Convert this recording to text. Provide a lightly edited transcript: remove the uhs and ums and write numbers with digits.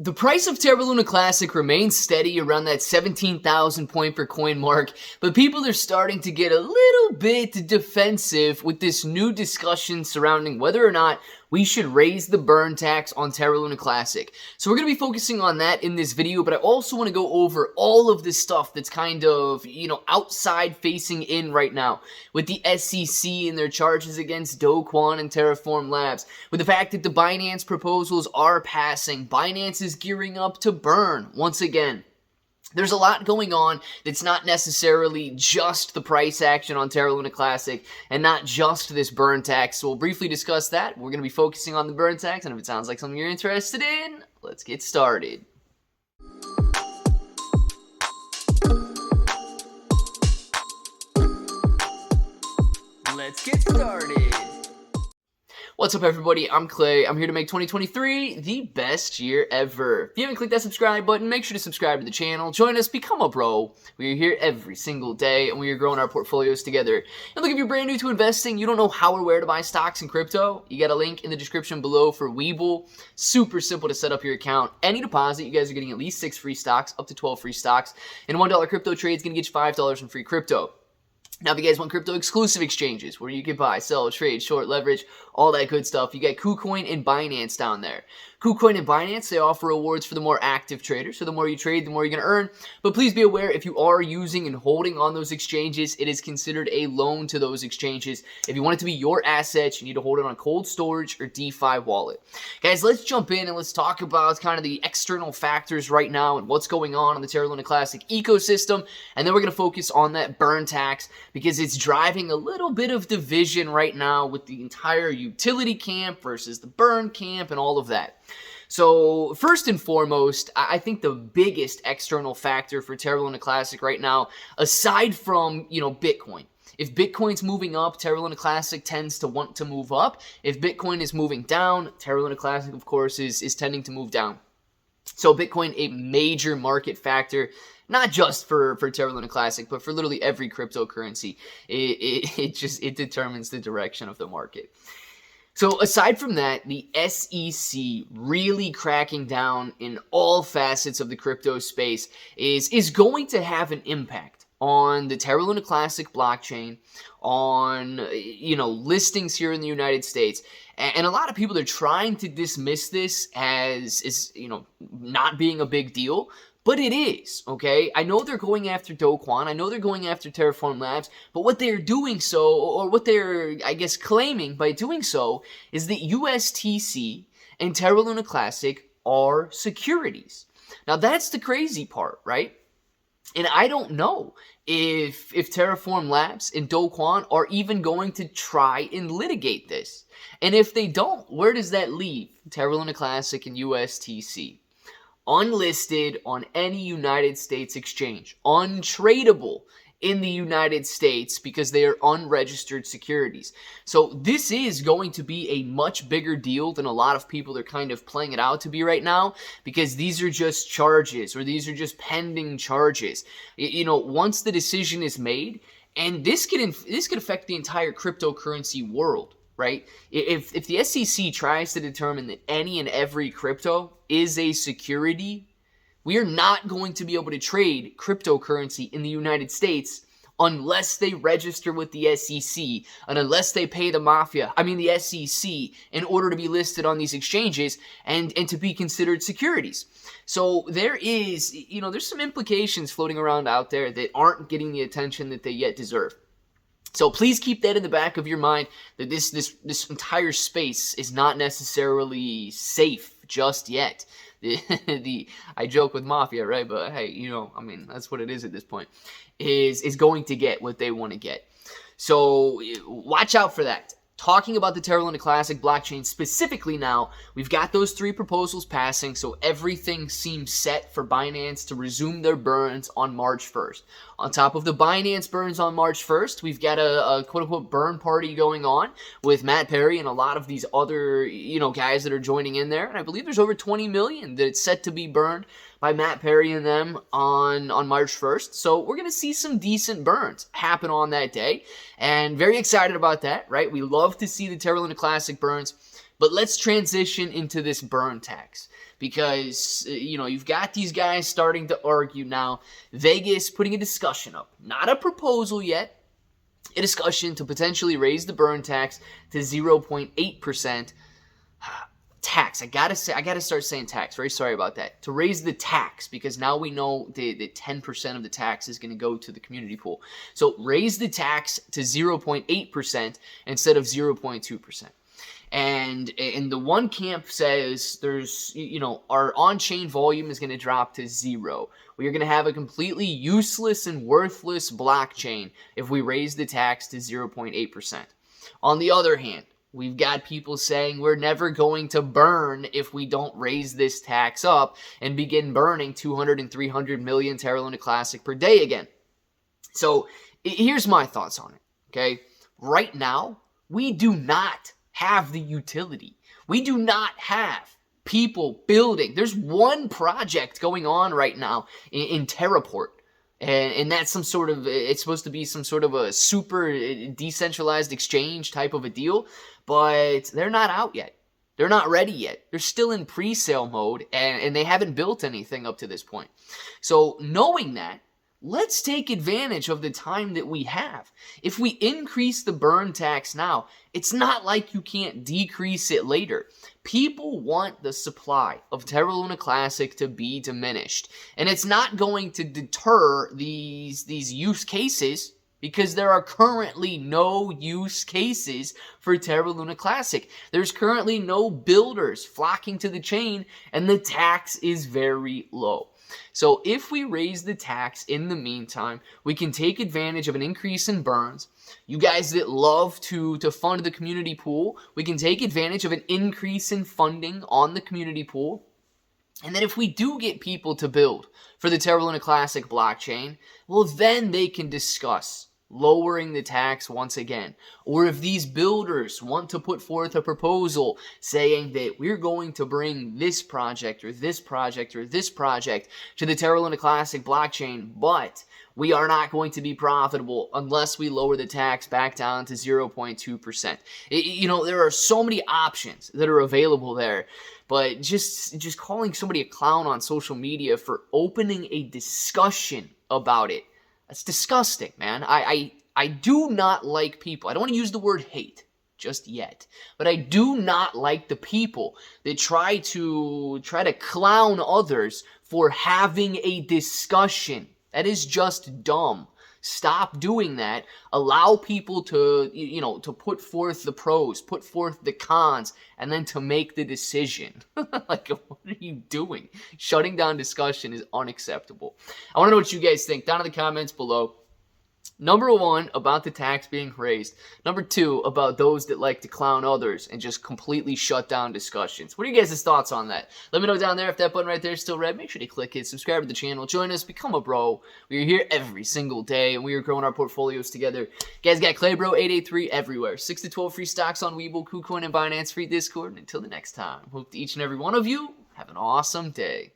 The price of Terra Luna Classic remains steady around that 17,000 point per coin mark, but people are starting to get a little bit defensive with this new discussion surrounding whether or not we should raise the burn tax on Terra Luna Classic. So we're going to be focusing on that in this video, but I also want to go over all of this stuff that's kind of, outside facing in right now with the SEC and their charges against Do Kwon and Terraform Labs, with the fact that the Binance proposals are passing. Binance is gearing up to burn once again. There's a lot going on that's not necessarily just the price action on Terra Luna Classic and not just this burn tax. So we'll briefly discuss that. We're going to be focusing on the burn tax, and if it sounds like something you're interested in, let's get started. Let's get started. What's up, everybody? I'm Clay. I'm here to make 2023 the best year ever. If you haven't clicked that subscribe button, make sure to subscribe to the channel. Join us, become a bro. We are here every single day, and we are growing our portfolios together. And look, if you're brand new to investing, you don't know how or where to buy stocks and crypto, you got a link in the description below for Webull. Super simple to set up your account. Any deposit, you guys are getting at least 6 free stocks, up to 12 free stocks. And $1 crypto trade is going to get you $5 in free crypto. Now, if you guys want crypto-exclusive exchanges where you can buy, sell, trade, short, leverage, all that good stuff, you got KuCoin and Binance down there. KuCoin and Binance, they offer rewards for the more active traders. So the more you trade, the more you're going to earn. But please be aware, if you are using and holding on those exchanges, it is considered a loan to those exchanges. If you want it to be your assets, you need to hold it on cold storage or DeFi wallet. Guys, let's jump in and let's talk about kind of the external factors right now and what's going on in the Terra Luna Classic ecosystem. And then we're going to focus on that burn tax because it's driving a little bit of division right now with the entire utility camp versus the burn camp and all of that. So first and foremost, I think the biggest external factor for Terra Luna Classic right now, aside from, Bitcoin. If Bitcoin's moving up, Terra Luna Classic tends to want to move up. If Bitcoin is moving down, Terra Luna Classic, of course, is tending to move down. So Bitcoin, a major market factor, not just for Terra Luna Classic, but for literally every cryptocurrency. It determines the direction of the market. So aside from that, the SEC really cracking down in all facets of the crypto space is going to have an impact on the Terra Luna Classic blockchain, on listings here in the United States. And a lot of people are trying to dismiss this as not being a big deal. But it is, okay? I know they're going after Do Kwon. I know they're going after Terraform Labs. But what they're doing so, or what they're, claiming by doing so, is that USTC and Terra Luna Classic are securities. Now, that's the crazy part, right? And I don't know if Terraform Labs and Do Kwon are even going to try and litigate this. And if they don't, where does that leave Terra Luna Classic and USTC? Unlisted on any United States exchange, untradeable in the United States because they are unregistered securities. So this is going to be a much bigger deal than a lot of people are kind of playing it out to be right now, because these are just charges, or these are just pending charges. Once the decision is made, and this could affect the entire cryptocurrency world. Right? If the SEC tries to determine that any and every crypto is a security, we are not going to be able to trade cryptocurrency in the United States unless they register with the SEC and unless they pay the SEC, in order to be listed on these exchanges and to be considered securities. So there is, there's some implications floating around out there that aren't getting the attention that they yet deserve. So please keep that in the back of your mind, that this entire space is not necessarily safe just yet. I joke with Mafia, right? But hey, that's what it is at this point. Is going to get what they want to get. So watch out for that. Talking about the Terra Luna Classic blockchain specifically now, we've got those 3 proposals passing, so everything seems set for Binance to resume their burns on March 1st. On top of the Binance burns on March 1st, we've got a quote-unquote burn party going on with Matt Perry and a lot of these other, guys that are joining in there. And I believe there's over 20 million that's set to be burned by Matt Perry and them on March 1st. So we're going to see some decent burns happen on that day. And very excited about that, right? We love to see the Terra Luna Classic burns. But let's transition into this burn tax. because, you've got these guys starting to argue now. Vegas putting a discussion up, not a proposal yet, a discussion to potentially raise the burn tax to 0.8%. Tax. I gotta start saying tax. Very sorry about that. To raise the tax, because now we know that 10% of the tax is going to go to the community pool. So raise the tax to 0.8% instead of 0.2%. And the one camp says there's, our on-chain volume is going to drop to 0. We are going to have a completely useless and worthless blockchain if we raise the tax to 0.8%. On the other hand, we've got people saying we're never going to burn if we don't raise this tax up and begin burning 200 and 300 million Terra Luna Classic per day again. So here's my thoughts on it, okay? Right now, we do not have the utility. We do not have people building. There's one project going on right now in Terraport. And that's it's supposed to be some sort of a super decentralized exchange type of a deal, but they're not out yet. They're not ready yet. They're still in pre-sale mode, and they haven't built anything up to this point. So knowing that, let's take advantage of the time that we have. If we increase the burn tax now, it's not like you can't decrease it later. People want the supply of Terra Luna Classic to be diminished. And it's not going to deter these use cases, because there are currently no use cases for Terra Luna Classic. There's currently no builders flocking to the chain, and the tax is very low. So if we raise the tax in the meantime, we can take advantage of an increase in burns. You guys that love to fund the community pool, we can take advantage of an increase in funding on the community pool. And then if we do get people to build for the Terra Luna Classic blockchain, well, then they can discuss lowering the tax once again. Or if these builders want to put forth a proposal saying that we're going to bring this project or this project or this project to the Terra Luna Classic blockchain, but we are not going to be profitable unless we lower the tax back down to 0.2%. There are so many options that are available there, but just calling somebody a clown on social media for opening a discussion about it, that's disgusting, man. I do not like people. I don't want to use the word hate just yet, but I do not like the people that try to clown others for having a discussion. That is just dumb. Stop doing that. Allow people to, to put forth the pros, put forth the cons, and then to make the decision. Like, what are you doing? Shutting down discussion is unacceptable. I want to know what you guys think down in the comments below. Number one, about the tax being raised. Number two, about those that like to clown others and just completely shut down discussions. What are you guys' thoughts on that? Let me know down there. If that button right there is still red, make sure to click it, subscribe to the channel, join us, become a bro. We are here every single day, and we are growing our portfolios together. You guys got ClayBro 883 everywhere. 6 to 12 free stocks on Webull, KuCoin, and Binance, free Discord. And until the next time, hope each and every one of you have an awesome day.